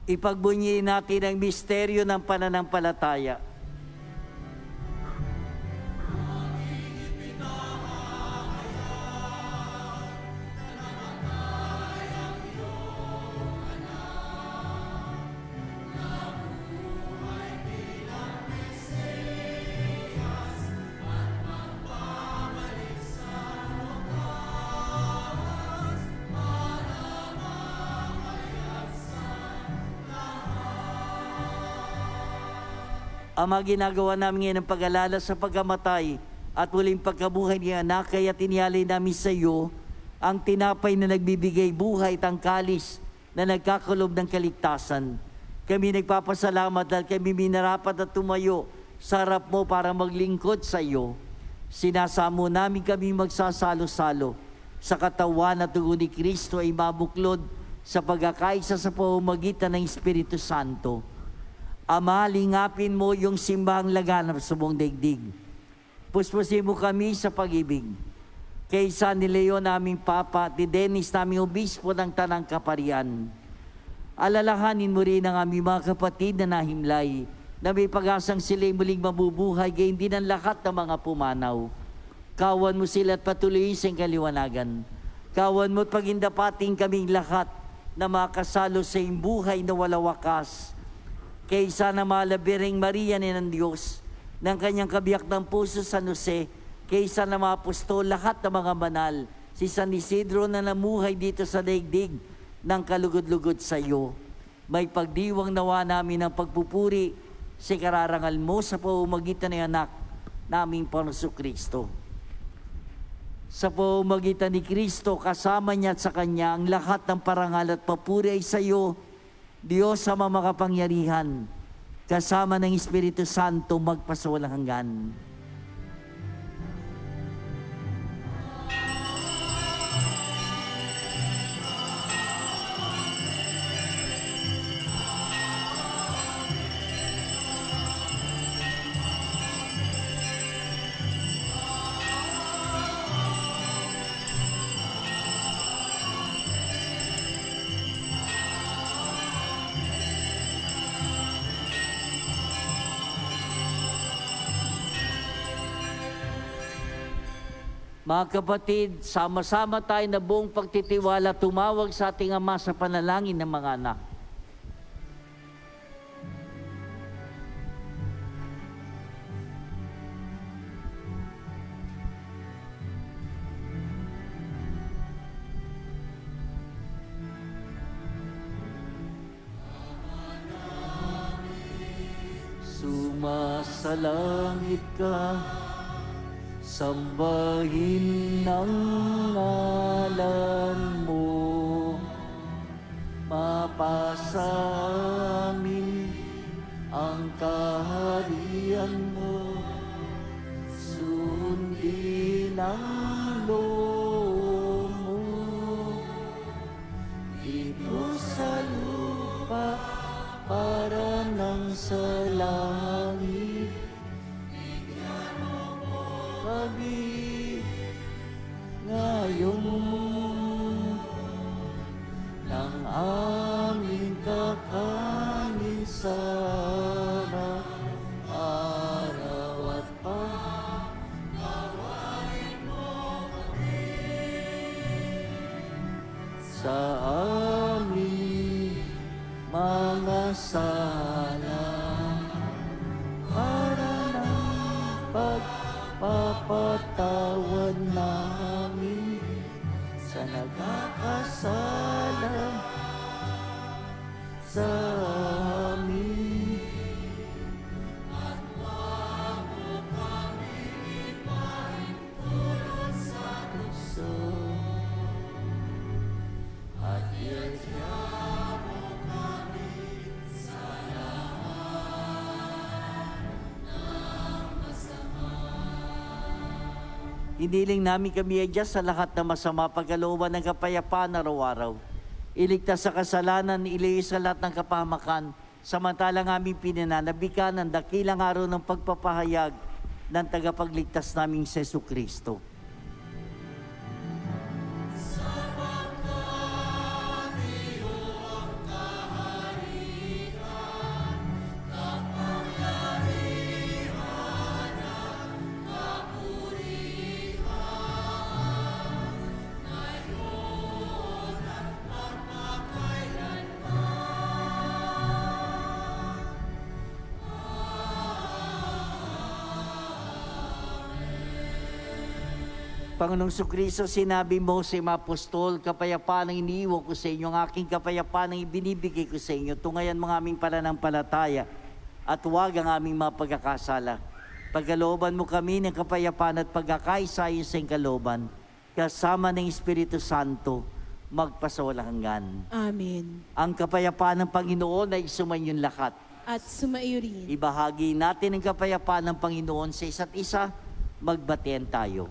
Ipagbunyi natin ang misteryo ng pananampalataya. Ama, ginagawa namin ngayon ang pag-alala sa pagkamatay at muling pagkabuhay ni anak, kaya tiniyalay namin sa iyo ang tinapay na nagbibigay buhay at ang kalis na nagkakalob ng kaligtasan. Kami nagpapasalamat dahil kami minarapat at tumayo sa harap mo para maglingkod sa iyo. Sinasamo namin kami magsasalo-salo sa katawan at dugo ni Kristo ay mabuklod sa pagkakaisa sa pamamagitan ng Espiritu Santo. Ama, lingapin mo yung simbahang laganap sa buong daigdig. Puspusin mo kami sa pag-ibig. Kaysa ni Leon naming Papa at ni Dennis naming Obispo ng Tanang Kaparian. Alalahanin mo rin ang aming mga kapatid na nahimlay, na may pag-asang sila'y muling mabubuhay, gayon din ang lahat ng mga pumanaw. Kawan mo sila at patuloy sa kaliwanagan. Kawan mo at pagindapating kaming lahat na makasalo sa iyong buhay na wala wakas. Kaysa na malabiring Maria ni ng Diyos, ng kanyang kabiyak ng puso San Jose, kaysa na mga apostol, lahat ng mga banal, si San Isidro na namuhay dito sa daigdig ng kalugod-lugod sa iyo. May pagdiwang nawa namin ng pagpupuri sa kararangal mo sa pamamagitan ng anak naming Panginoong Kristo. Sa pamamagitan ni Kristo, kasama niya at sa Kanya, ang lahat ng parangal at papuri ay sa iyo, Diyos Ama makapangyarihan, kasama ng Espiritu Santo magpasawalang hanggan. Mga kapatid, sama-sama tayo na buong pagtitiwala tumawag sa ating Ama sa panalangin ng mga anak. Sumasalangit ka, sambahin ang ngalan mo, mapasa amin ang kaharian mo, sundin ang loob mo, dito sa lupa para nang sa langit. Kami ngayon ng aming kakanin sa araw at pagkawain mo kami sa aming mga sala para ng papatawad namin sa nagkakasala sa amin. At huwag mo kami ipahintulot sa tukso, at iadya mo kami sa lahat ng masama. Iniling namin kami adya sa lahat ng masama, pagkalooban ng kapayapaan araw-araw. Iligtas sa kasalanan, ilayos sa lahat ng kapahamakan, samantalang aming pinananabikan ng dakilang araw ng pagpapahayag ng tagapagligtas naming Jesucristo. Panginoong Jesucristo, sinabi mo sa mga apostol, kapayapaan ang iniiwan ko sa inyo, ang aking kapayapaan ang ibinibigay ko sa inyo. Tungayan mo ang aming pananampalataya at huwag ang aming mga pagkakasala. Pagkalooban mo kami ng kapayapaan at pagkakaisa sa iyong kalooban. kasama ng Espiritu Santo, magpasawalang hanggan. Amen. Ang kapayapaan ng Panginoon ay sumainyo lahat. At sumaiyo rin. Ibahagi natin ang kapayapaan ng Panginoon sa isa't isa, magbatian tayo.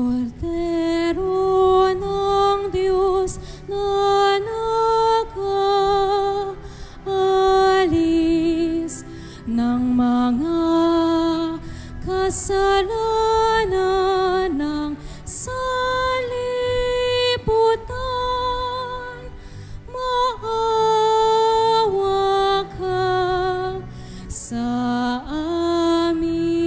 Kordero ng Diyos na nag-aalis ng mga kasalanan ng salibutan, maawa ka sa amin.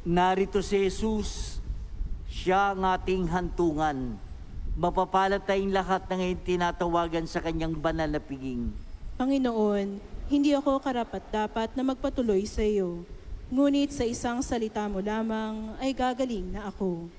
Narito si Jesus, siya ang ating hantungan. Mapapalad tayong lahat na ngayon tinatawagan sa kanyang banal na piging. Panginoon, hindi ako karapat-dapat na magpatuloy sa iyo. Ngunit sa isang salita mo lamang ay gagaling na ako.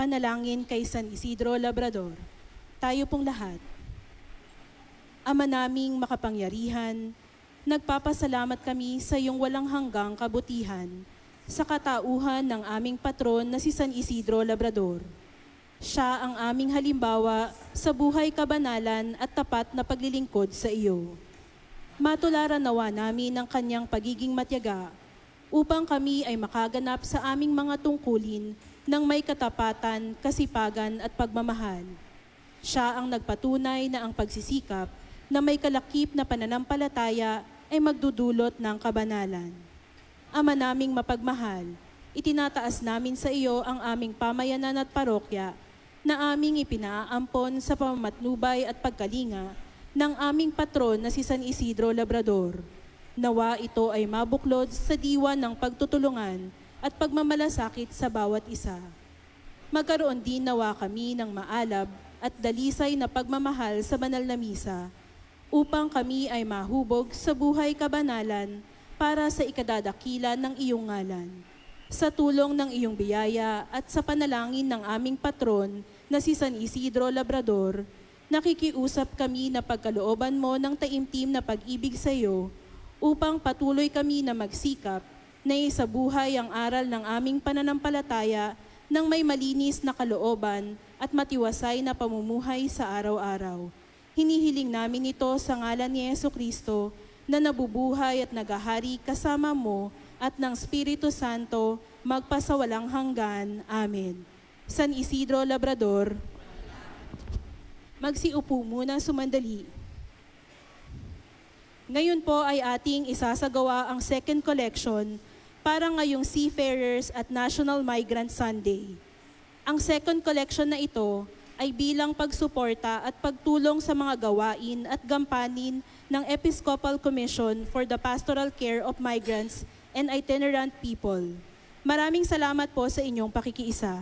panalangin kay San Isidro Labrador. Tayo pong lahat. Ama naming makapangyarihan, nagpapasalamat kami sa iyong walang hanggang kabutihan sa katauhan ng aming patron na si San Isidro Labrador. Siya ang aming halimbawa sa buhay kabanalan at tapat na paglilingkod sa iyo. Matularan nawa namin ang kanyang pagiging matyaga upang kami ay makaganap sa aming mga tungkulin ng may katapatan, kasipagan at pagmamahal. Siya ang nagpatunay na ang pagsisikap na may kalakip na pananampalataya ay magdudulot ng kabanalan. Ama naming mapagmahal, itinataas namin sa iyo ang aming pamayanan at parokya na aming ipinaampon sa pamamatnubay at pagkalinga ng aming patron na si San Isidro Labrador. Nawa ito ay mabuklod sa diwa ng pagtutulungan at pagmamalasakit sa bawat isa. Magkaroon din nawa kami ng maalab at dalisay na pagmamahal sa banal na misa upang kami ay mahubog sa buhay kabanalan para sa ikadadakila ng iyong ngalan. Sa tulong ng iyong biyaya at sa panalangin ng aming patron na si San Isidro Labrador, nakikiusap kami na pagkalooban mo ng taimtim na pag-ibig sa iyo upang patuloy kami na magsikap na isabuhay ang aral ng aming pananampalataya ng may malinis na kalooban at matiwasay na pamumuhay sa araw-araw. Hinihiling namin ito sa ngalan ni Jesucristo na nabubuhay at nagahari kasama mo at ng Espiritu Santo magpasawalang hanggan. Amen. San Isidro Labrador, magsiupo muna sumandali. Ngayon po ay ating isasagawa ang second collection para ngayong Seafarers at National Migrant Sunday. Ang second collection na ito ay bilang pagsuporta at pagtulong sa mga gawain at gampanin ng Episcopal Commission for the Pastoral Care of Migrants and Itinerant People. Maraming salamat po sa inyong pakikiisa.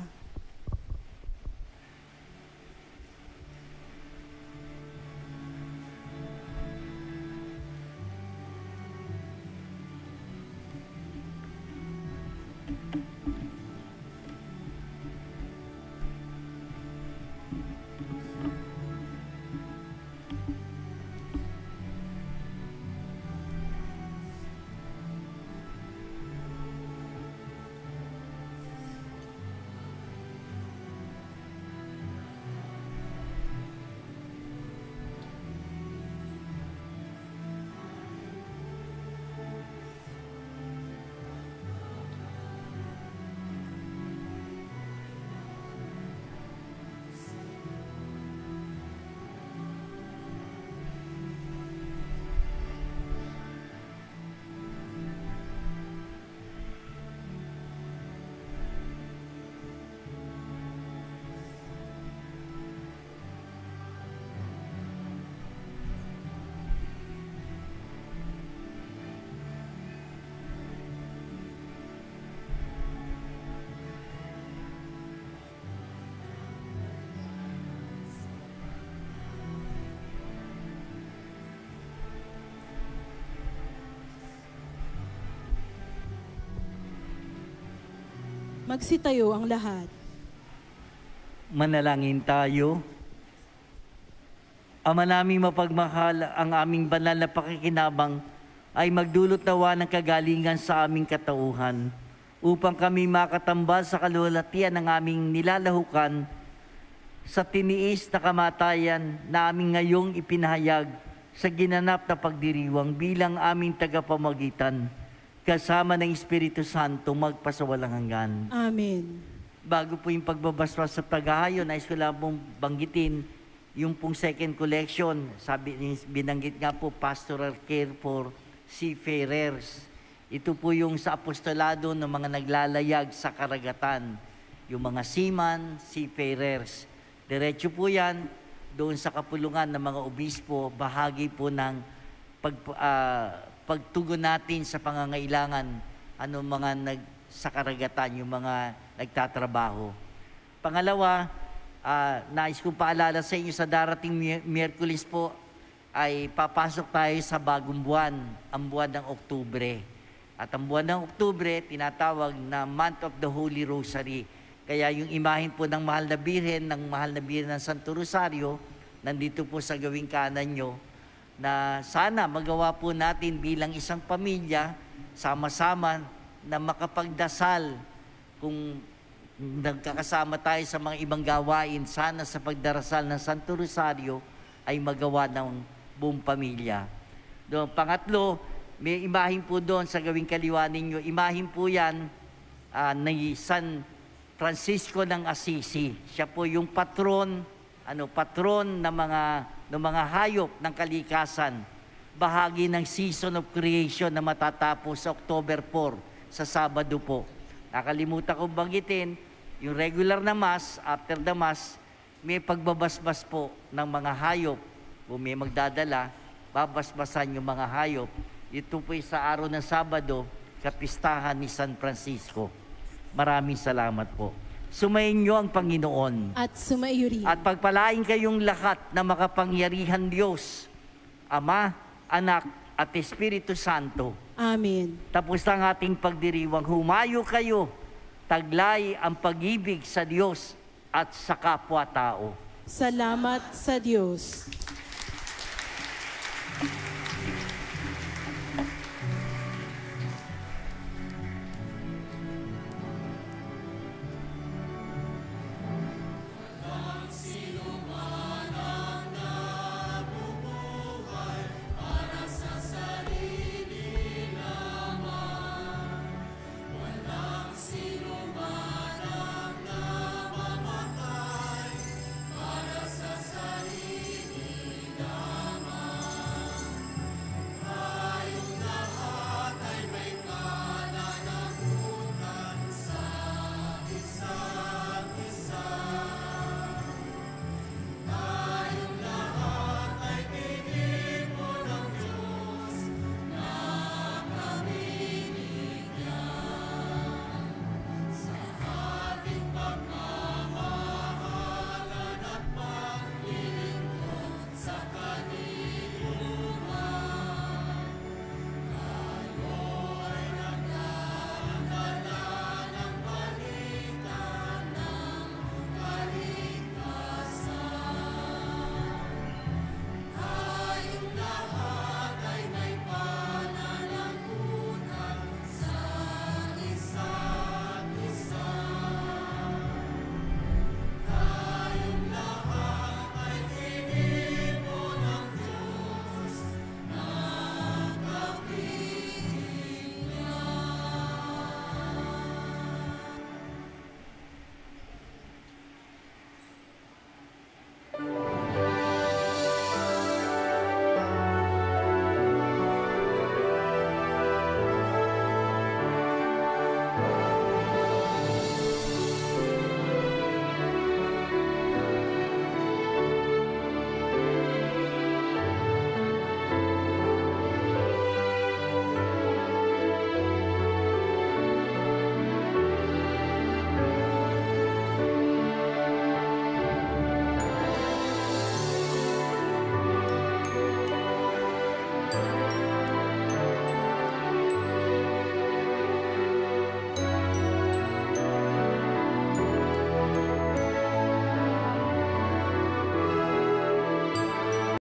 Magsitayo ang lahat. Manalangin tayo. Ama naming mapagmahal, ang aming banal na pakikinabang ay magdulot nawa ng kagalingan sa aming katauhan upang kami makatambal sa kalulatian ng aming nilalahukan sa tiniis na kamatayan na aming ngayong ipinahayag sa ginanap na pagdiriwang bilang aming tagapamagitan kasama ng Espiritu Santo magpasawalang hanggan. Amen. Bago po yung pagbabasbas sa paghahayo, nais ko lang pong banggitin yung pong second collection. Binanggit nga po, Pastoral Care for Seafarers. Ito po yung sa apostolado ng mga naglalayag sa karagatan. Yung mga seaman, seafarers. Diretso po yan doon sa kapulungan ng mga obispo, bahagi po ng pagtugon natin sa pangangailangan sa karagatan, yung mga nagtatrabaho. Pangalawa, nais kong paalala sa inyo sa darating Miyerkules po ay papasok tayo sa bagong buwan, ang buwan ng Oktubre. At ang buwan ng Oktubre, tinatawag na Month of the Holy Rosary. Kaya yung imahin po ng Mahal na Birhen, ng Santo Rosario, nandito po sa gawing kanan nyo, na sana magawa po natin bilang isang pamilya, sama-sama na makapagdasal. Kung nagkakasama tayo sa mga ibang gawain, sana sa pagdarasal ng Santo Rosario ay magawa ng buong pamilya. Pangatlo, may imahin po doon sa gawing kaliwa ninyo. Imahin po yan ni San Francisco ng Assisi. Siya po yung patron ng mga hayop ng kalikasan. Bahagi ng Season of Creation na matatapos sa October 4, sa Sabado po. Nakalimutan ko banggitin, yung regular na Mass, after the Mass, may pagbabasbas po ng mga hayop. Kung may magdadala, babasbasan yung mga hayop. Ito po sa araw ng Sabado, kapistahan ni San Francisco. Maraming salamat po. Sumayin niyo ang Panginoon. At sumaiyo rin. At pagpalain kayong lahat na makapangyarihan Diyos, Ama, Anak, at Espiritu Santo. Amen. Tapos ang ating pagdiriwang, humayo kayo, taglay ang pag-ibig sa Diyos at sa kapwa-tao. Salamat sa Diyos.